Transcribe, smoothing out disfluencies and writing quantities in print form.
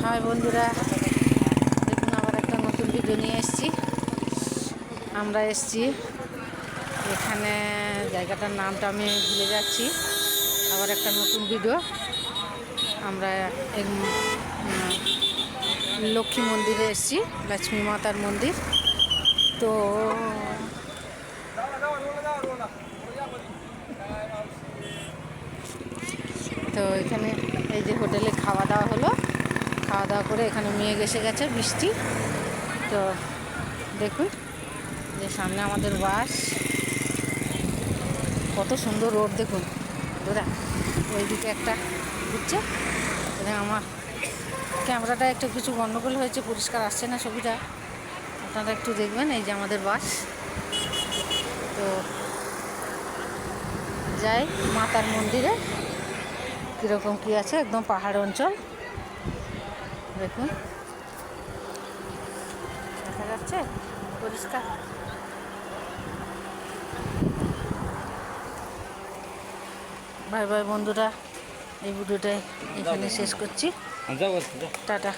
High বন্ধুরা, দেখুন আবার একটা নতুন ভিডিও নিয়ে এসেছি। আমরা এসেছি এখানে, জায়গাটার নামটা আমি ভুলে যাচ্ছি। আবার একটা নতুন ভিডিও। আমরা লক্ষ্মী মন্দিরে এসেছি, লক্ষ্মী মাতার মন্দির। তো তো এখানে এই যে হোটেলে খাওয়া দাওয়া হলো, খাওয়া দাওয়া করে এখানে মেঘ এসে গেছে, বৃষ্টি। তো দেখুন যে সামনে আমাদের বাস, কত সুন্দর রোড দেখুন দাদা। ওইদিকে একটা ঘুরছে, আমার ক্যামেরাটা একটু কিছু গন্ডগোল হয়েছে, পরিষ্কার আসছে না ছবিটা, আপনারা একটু দেখবেন। এই যে আমাদের বাস। তো যাই মাতার মন্দিরে, কীরকম কী আছে, একদম পাহাড় অঞ্চল দেখুন, দেখা যাচ্ছে পরিষ্কার। বাই বাই বন্ধুরা, এই ভিডিওটাই এখানে শেষ করছি। টাটা।